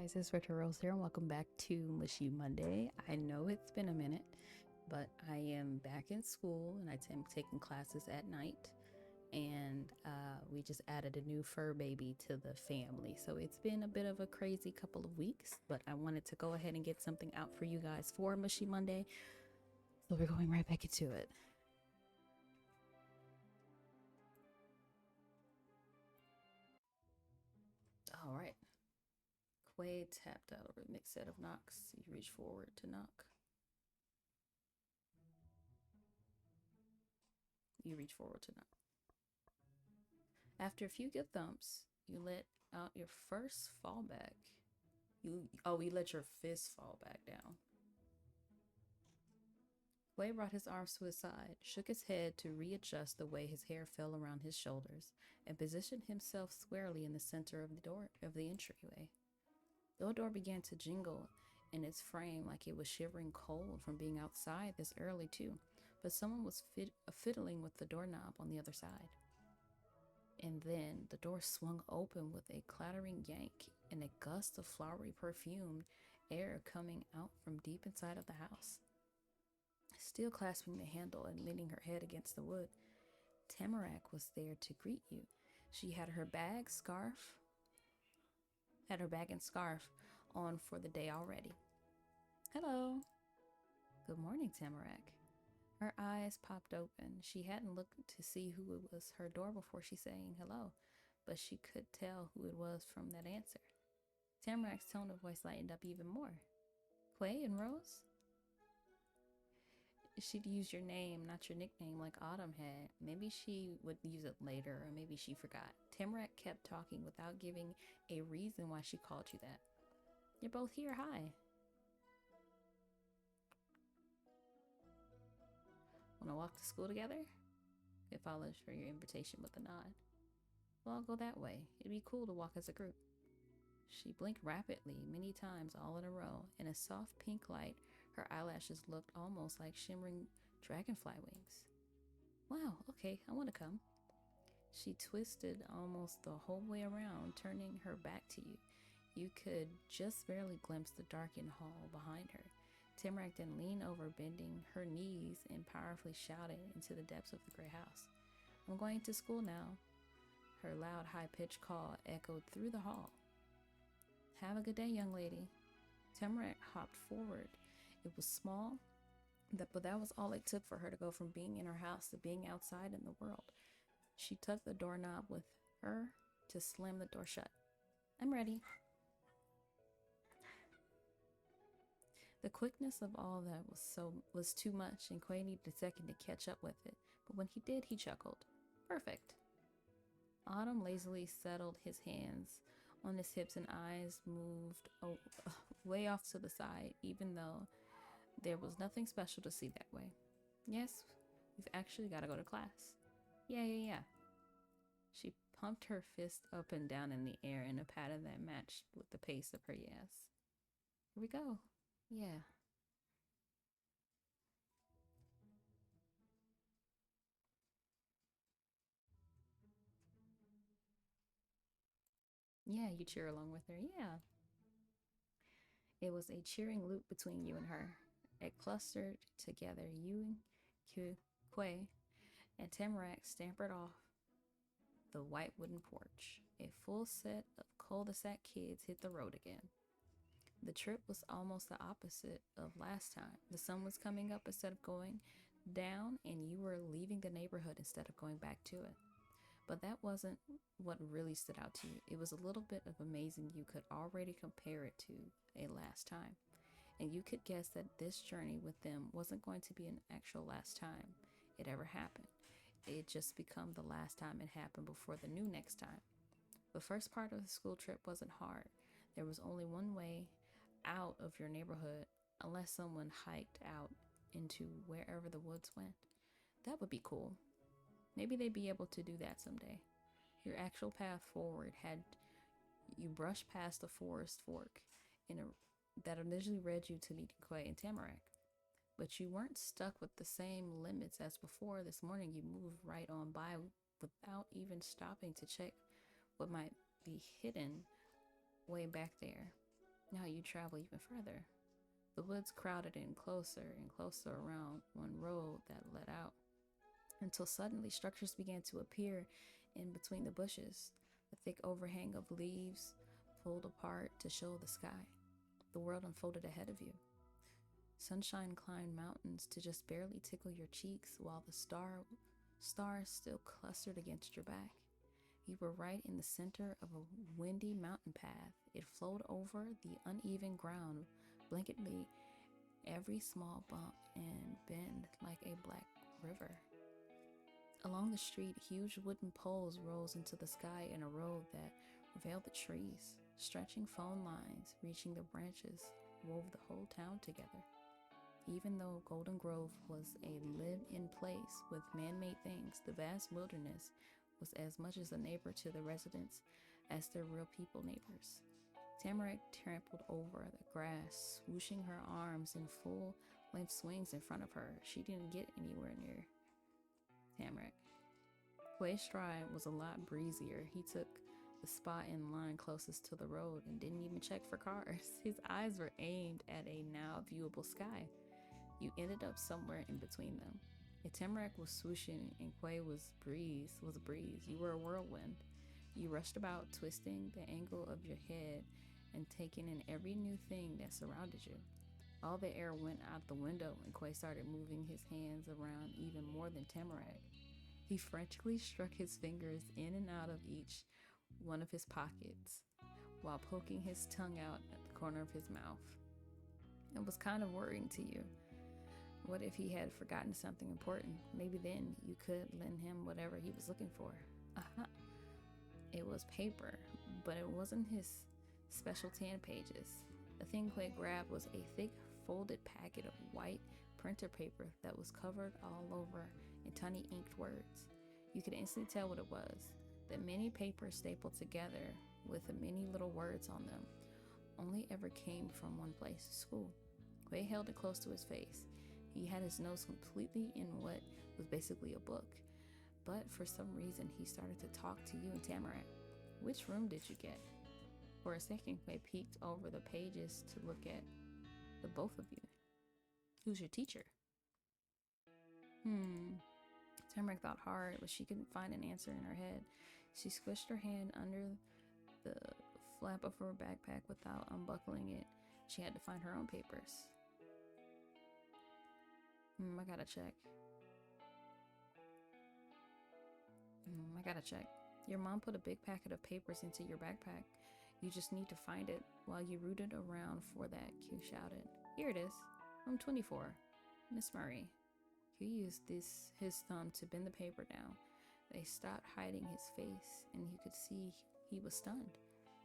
guys, it's Retro Rose here, and welcome back to Mushy Monday. I know it's been a minute, but I am back in school and I'm taking classes at night. And we just added a new fur baby to the family. So it's been a bit of a crazy couple of weeks, but I wanted to go ahead and get something out for you guys for Mushy Monday. So we're going right back into it. All right. Quay tapped out a mixed set of knocks. You reach forward to knock. You reach forward to knock. After a few good thumps, you let out your first fallback. You let your fist fall back down. Quay brought his arms to his side, shook his head to readjust the way his hair fell around his shoulders, and positioned himself squarely in the center of the door of the entryway. The door began to jingle in its frame like it was shivering cold from being outside this early too, but someone was fiddling with the doorknob on the other side. And then the door swung open with a clattering yank and a gust of flowery perfumed air coming out from deep inside of the house. Still clasping the handle and leaning her head against the wood, Tamarack was there to greet you. She had her bag and scarf on for the day already. Hello. Good morning, Tamarack. Her eyes popped open. She hadn't looked to see who it was her door before she saying hello, but she could tell who it was from that answer. Tamarack's tone of voice lightened up even more. Quay and Rose? She'd use your name, not your nickname like Autumn had. Maybe she would use it later, or maybe she forgot. Tamarack kept talking without giving a reason why she called you that. You're both here, hi. Wanna walk to school together? It follows for your invitation with a nod. Well, I'll go that way. It'd be cool to walk as a group. She blinked rapidly, many times all in a row. In a soft pink light, her eyelashes looked almost like shimmering dragonfly wings. Wow, okay, I want to come. She twisted almost the whole way around, turning her back to you. You could just barely glimpse the darkened hall behind her. Tamarack then leaned over, bending her knees and powerfully shouted into the depths of the gray house. I'm going to school now. Her loud, high-pitched call echoed through the hall. Have a good day, young lady. Tamarack hopped forward. It was small, but that was all it took for her to go from being in her house to being outside in the world. She tucked the doorknob with her to slam the door shut. I'm ready. The quickness of all that was too much, and Quay needed a second to catch up with it. But when he did, he chuckled. Perfect. Autumn lazily settled his hands on his hips and eyes moved way off to the side, even though there was nothing special to see that way. Yes, we've actually got to go to class. Yeah. She pumped her fist up and down in the air in a pattern that matched with the pace of her yes. Here we go. Yeah. Yeah, you cheer along with her. Yeah. It was a cheering loop between you and her. It clustered together. You and Quay and Tamarack scampered off the white wooden porch. A full set of cul-de-sac kids hit the road again. The trip was almost the opposite of last time. The sun was coming up instead of going down, and you were leaving the neighborhood instead of going back to it. But that wasn't what really stood out to you. It was a little bit of amazing you could already compare it to a last time. And you could guess that this journey with them wasn't going to be an actual last time it ever happened. It just become the last time it happened before the new next time. The first part of the school trip wasn't hard. There was only one way out of your neighborhood unless someone hiked out into wherever the woods went. That would be cool. Maybe they'd be able to do that someday. Your actual path forward had you brushed past the forest fork that initially led you to meeting Quay and Tamarack. But you weren't stuck with the same limits as before. This morning you moved right on by without even stopping to check what might be hidden way back there. Now you travel even further. The woods crowded in closer and closer around one road that led out, until suddenly structures began to appear in between the bushes. A thick overhang of leaves pulled apart to show the sky. The world unfolded ahead of you. Sunshine climbed mountains to just barely tickle your cheeks, while the stars still clustered against your back. You were right in the center of a windy mountain path. It flowed over the uneven ground, blanketly every small bump and bend like a black river. Along the street, huge wooden poles rose into the sky in a road that veiled the trees. Stretching phone lines reaching the branches wove the whole town together. Even though Golden Grove was a lived-in place with man-made things, the vast wilderness was as much as a neighbor to the residents as their real people neighbors. Tamarack trampled over the grass, swooshing her arms in full-length swings in front of her. She didn't get anywhere near Tamarack. Quay's stride was a lot breezier. He took the spot in line closest to the road and didn't even check for cars. His eyes were aimed at a now viewable sky. You ended up somewhere in between them. If Tamarack was swooshing and Quay was a breeze, you were a whirlwind. You rushed about, twisting the angle of your head and taking in every new thing that surrounded you. All the air went out the window, and Quay started moving his hands around even more than Tamarack. He frantically struck his fingers in and out of each one of his pockets while poking his tongue out at the corner of his mouth. It was kind of worrying to you. What if he had forgotten something important? Maybe then you could lend him whatever he was looking for. Aha! It was paper, but it wasn't his special 10 pages. The thing Quay grabbed was a thick, folded packet of white printer paper that was covered all over in tiny inked words. You could instantly tell what it was. The many papers stapled together with the many little words on them only ever came from one place, school. Quay held it close to his face. He had his nose completely in what was basically a book. But for some reason, he started to talk to you and Tamarack. Which room did you get? For a second, Quay peeked over the pages to look at the both of you. Who's your teacher? Tamarack thought hard, but she couldn't find an answer in her head. She squished her hand under the flap of her backpack without unbuckling it. She had to find her own papers. I gotta check. Your mom put a big packet of papers into your backpack. You just need to find it. While you rooted around for that, Q shouted. Here it is. Room 24. Miss Murray. Q used his thumb to bend the paper down. They stopped hiding his face, and you could see he was stunned.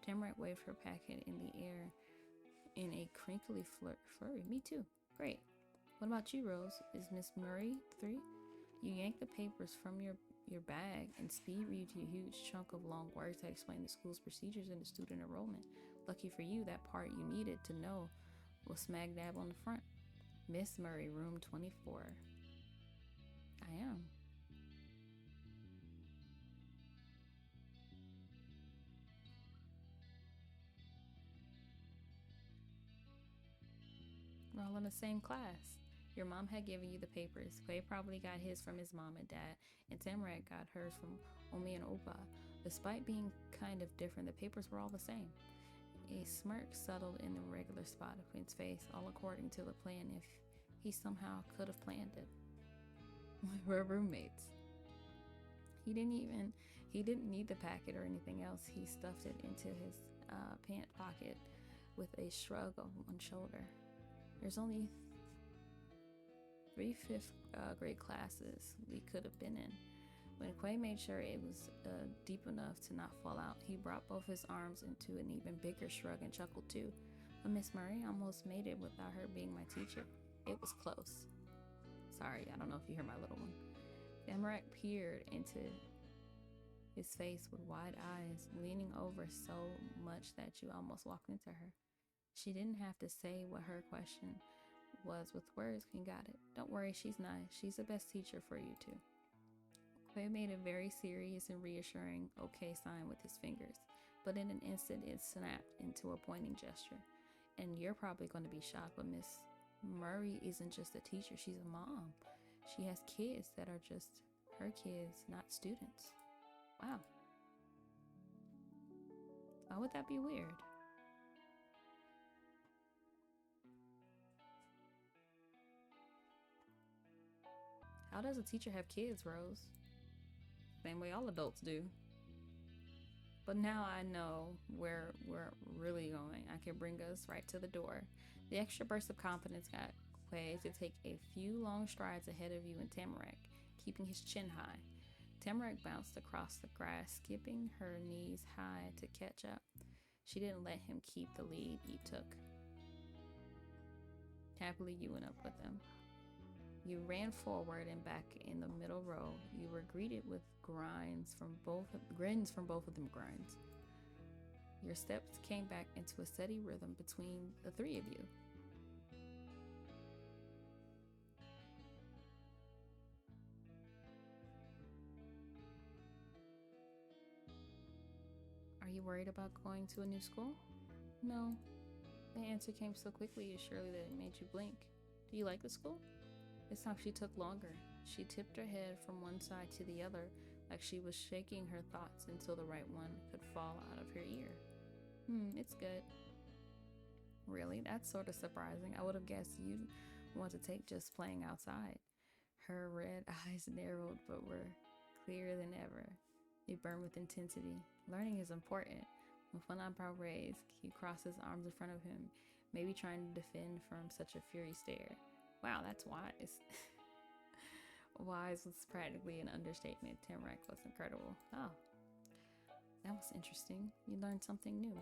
Tamarack waved her packet in the air in a crinkly flurry. Me too. Great. What about you, Rose? Is Miss Murray 3? You yanked the papers from your bag and speed read you a huge chunk of long words that explained the school's procedures and the student enrollment. Lucky for you, that part you needed to know was smack dab on the front. Miss Murray, room 24. I am. We're all in the same class. Your mom had given you the papers. Quay probably got his from his mom and dad, and Tamarack got hers from Omi and Opa. Despite being kind of different, the papers were all the same. A smirk settled in the regular spot of Quinn's face, all according to the plan if he somehow could have planned it. We're roommates. He didn't need the packet or anything else. He stuffed it into his pant pocket with a shrug of one shoulder. There's only 3 fifth grade classes we could have been in. When Quay made sure it was deep enough to not fall out, he brought both his arms into an even bigger shrug and chuckled too. But Miss Murray almost made it without her being my teacher. It was close. Sorry, I don't know if you hear my little one. Tamarack peered into his face with wide eyes, leaning over so much that you almost walked into her. She didn't have to say what her question was with words. Quinn got it. Don't worry, she's nice. She's the best teacher for you too. Quay made a very serious and reassuring okay sign with his fingers, but in an instant it snapped into a pointing gesture. And you're probably going to be shocked, but Miss Murray isn't just a teacher, she's a mom. She has kids that are just her kids, not students. Wow. Why would that be weird? How does a teacher have kids, Rose? Same way all adults do. But now I know where we're really going. I can bring us right to the door. The extra burst of confidence got Quay to take a few long strides ahead of you and Tamarack, keeping his chin high. Tamarack bounced across the grass, skipping her knees high to catch up. She didn't let him keep the lead he took. Happily, you went up with him. You ran forward and back in the middle row. You were greeted with grins from both of them grinds. Your steps came back into a steady rhythm between the three of you. Are you worried about going to a new school? No. The answer came so quickly, surely, that it made you blink. Do you like the school? This time she took longer. She tipped her head from one side to the other, like she was shaking her thoughts until the right one could fall out of her ear. It's good. Really? That's sort of surprising. I would have guessed you'd want to take just playing outside. Her red eyes narrowed but were clearer than ever. They burned with intensity. Learning is important. With one eyebrow raised, he crossed his arms in front of him, maybe trying to defend from such a fury stare. Wow, that's wise. Wise was practically an understatement. Tamarack was incredible. Oh, that was interesting. You learned something new.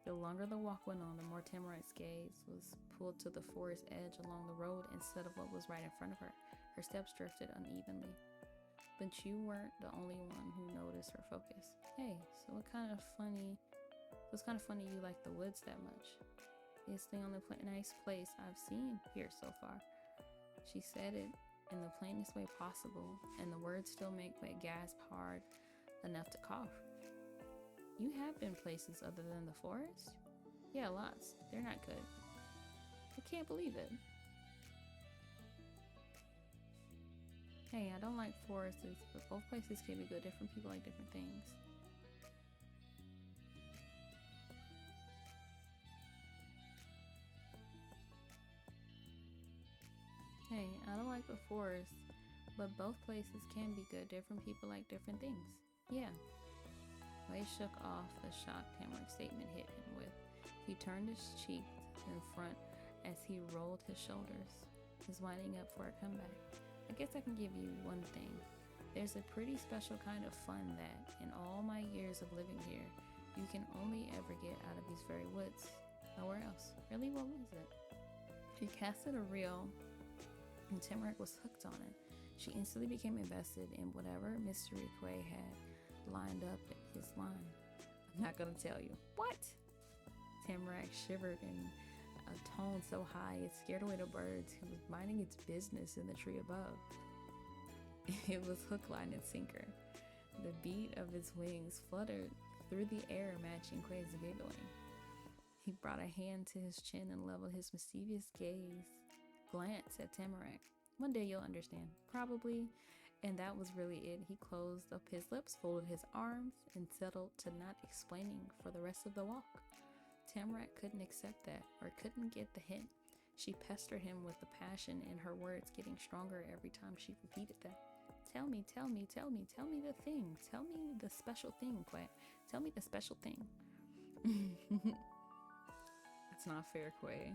The longer the walk went on, the more Tamarack's gaze was pulled to the forest edge along the road instead of what was right in front of her. Her steps drifted unevenly. But you weren't the only one who noticed her focus. Hey, so it's kind of funny you like the woods that much. It's the only nice place I've seen here so far. She said it in the plainest way possible, and the words still make Quay gasp hard enough to cough. You have been places other than the forest? Yeah, lots. They're not good. I can't believe it. Hey, I don't like forests, but both places can be good. Different people like different things. Hey, I don't like the forest, but both places can be good. Different people like different things. Yeah. Quay shook off the shock Tamarack's statement hit him with. He turned his cheek in front as he rolled his shoulders, was winding up for a comeback. I guess I can give you one thing. There's a pretty special kind of fun that, in all my years of living here, you can only ever get out of these very woods. Nowhere else. Really, what was it? He casted a reel, and Tamarack was hooked on it. She instantly became invested in whatever mystery Quay had lined up in his line. I'm not gonna tell you. What? Tamarack shivered in a tone so high it scared away the birds. He was minding its business in the tree above. It was hook, line, and sinker. The beat of its wings fluttered through the air, matching Quay's giggling. He brought a hand to his chin and leveled his mischievous glance at Tamarack. One day you'll understand. Probably. And that was really it. He closed up his lips, folded his arms, and settled to not explaining for the rest of the walk. Tamarack couldn't accept that, or couldn't get the hint. She pestered him with the passion in her words, getting stronger every time she repeated them. Tell me, tell me, tell me, tell me the thing. Tell me the special thing, Quay. Tell me the special thing. That's not fair, Quay.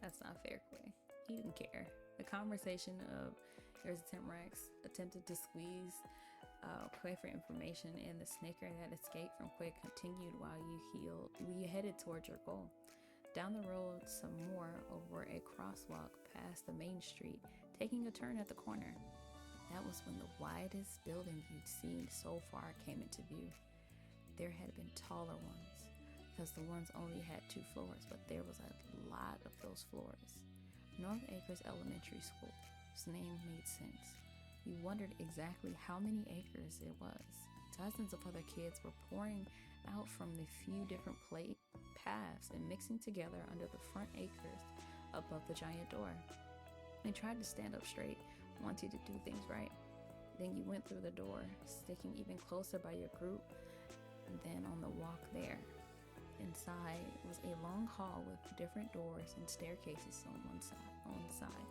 That's not fair, Quay. He didn't care. The conversation of yours and Tamarack's attempted to squeeze Quay for information, and the snicker that escaped from Quay continued while you headed towards your goal. Down the road some more over a crosswalk past the main street, taking a turn at the corner. That was when the widest building you'd seen so far came into view. There had been taller ones, because the ones only had 2 floors, but there was a lot of those floors. North Acres Elementary School's name made sense. You wondered exactly how many acres it was. Dozens of other kids were pouring out from the few different paths and mixing together under the front acres above the giant door. They tried to stand up straight, wanting to do things right. Then you went through the door, sticking even closer by your group than on the walk there. Inside was a long hall with different doors and staircases on one side.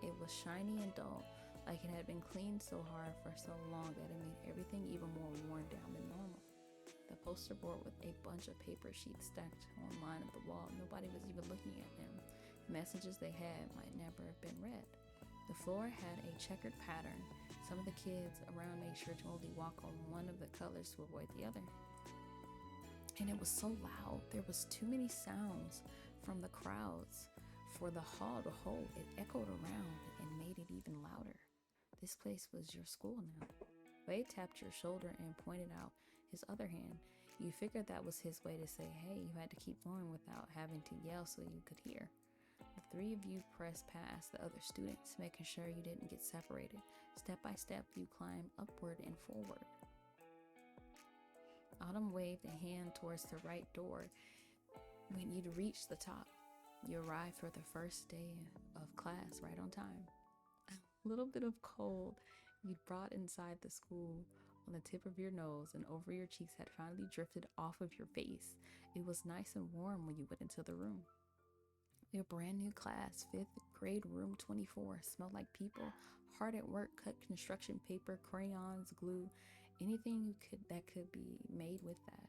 It was shiny and dull, like it had been cleaned so hard for so long that it made everything even more worn down than normal. The poster board with a bunch of paper sheets stacked on line of the wall. Nobody was even looking at them. The messages they had might never have been read. The floor had a checkered pattern. Some of the kids around made sure to only walk on one of the colors to avoid the other. And it was so loud. There was too many sounds from the crowds for the hall to hold. It echoed around and made it even louder. This place was your school now. Wade tapped your shoulder and pointed out his other hand. You figured that was his way to say, hey, you had to keep going without having to yell so you could hear. The three of you pressed past the other students, making sure you didn't get separated. Step by step, you climbed upward and forward. Autumn waved a hand towards the right door. When you'd reached the top, you arrived for the first day of class right on time. A little bit of cold you'd brought inside the school on the tip of your nose and over your cheeks had finally drifted off of your face. It was nice and warm when you went into the room. Your brand new class, 5th grade room 24, smelled like people, hard at work, cut construction paper, crayons, glue, anything that could be made with that.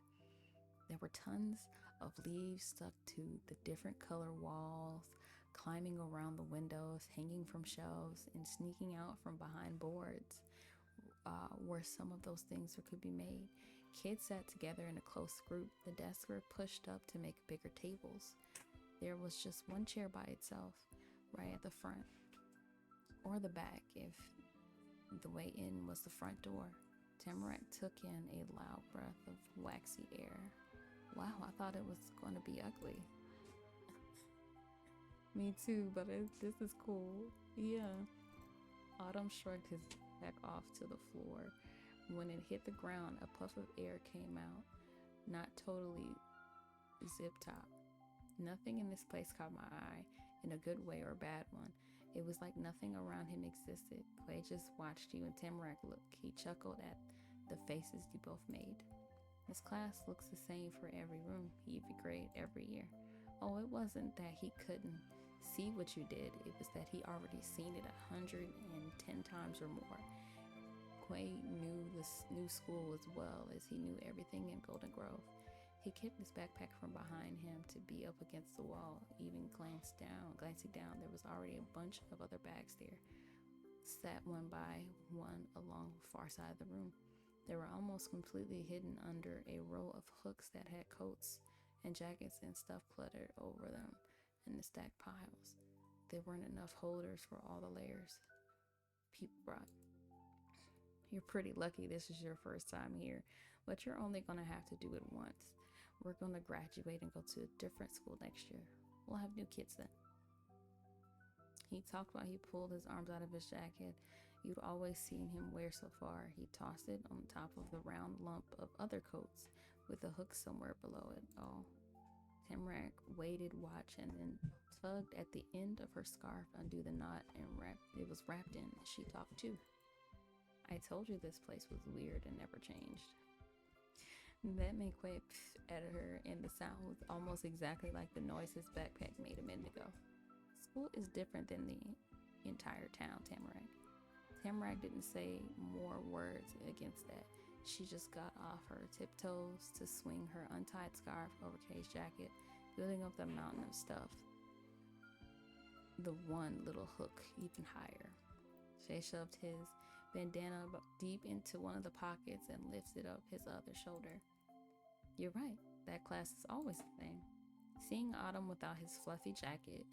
There were tons of leaves stuck to the different color walls, climbing around the windows, hanging from shelves, and sneaking out from behind boards where some of those things could be made. Kids sat together in a close group. The desks were pushed up to make bigger tables. There was just one chair by itself, right at the front or the back if the way in was the front door. Tamarack took in a loud breath of waxy air. Wow, I thought it was going to be ugly. Me too, but this is cool. Yeah. Autumn shrugged his back off to the floor. When it hit the ground, a puff of air came out, not totally zip-top. Nothing in this place caught my eye, in a good way or a bad one. It was like nothing around him existed. Quay just watched you and Tamarack look. He chuckled at the faces you both made. His class looks the same for every room. He grade every year. Oh, it wasn't that he couldn't see what you did. It was that he already seen it 110 times or more. Quay knew this new school as well as he knew everything in Golden Grove. He kicked his backpack from behind him to be up against the wall. Even glancing down, there was already a bunch of other bags there, sat one by one along the far side of the room. They were almost completely hidden under a row of hooks that had coats and jackets and stuff cluttered over them in the stacked piles. There weren't enough holders for all the layers people brought. You're pretty lucky this is your first time here, but you're only going to have to do it once. We're going to graduate and go to a different school next year. We'll have new kids then. He talked while he pulled his arms out of his jacket. You'd always seen him wear so far. He tossed it on top of the round lump of other coats with a hook somewhere below it all. Tamarack waited, watched, and then tugged at the end of her scarf undo the knot and it was wrapped in. She talked too. I told you this place was weird and never changed. That made Quay at her, and the sound was almost exactly like the noise his backpack made a minute ago. School is different than the entire town, Tamarack. Tamarack didn't say more words against that. She just got off her tiptoes to swing her untied scarf over Kay's jacket, building up the mountain of stuff. The one little hook even higher. Shay shoved his bandana deep into one of the pockets and lifted up his other shoulder. You're right, that class is always the same. Seeing Autumn without his fluffy jacket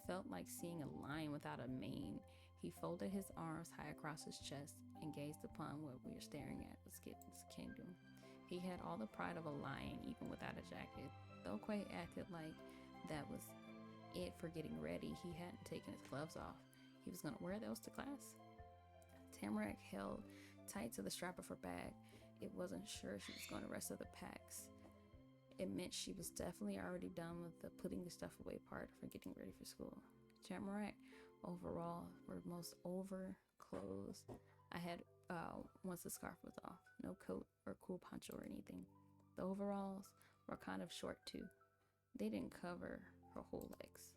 felt like seeing a lion without a mane. He folded his arms high across his chest and gazed upon what we were staring at, the Skit's kingdom. He had all the pride of a lion, even without a jacket. Though Quay acted like that was it for getting ready, he hadn't taken his gloves off. He was going to wear those to class. Tamarack held tight to the strap of her bag. it wasn't sure she was going the rest of the packs. It meant she was definitely already done with the putting the stuff away part for getting ready for school. Tamarack overall were most over clothes I had once the scarf was off. No coat or cool poncho or anything. The overalls were kind of short too. They didn't cover her whole legs.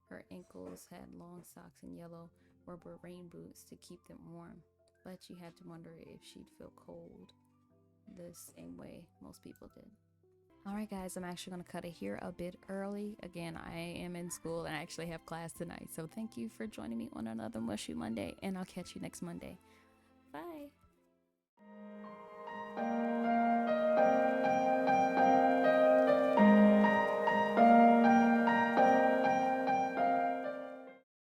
Her ankles had long socks and yellow rubber rain boots to keep them warm, but you had to wonder if she'd feel cold the same way most people did. Alright guys, I'm actually going to cut it here a bit early. Again, I am in school and I actually have class tonight. So thank you for joining me on another Mushy Monday, and I'll catch you next Monday. Bye!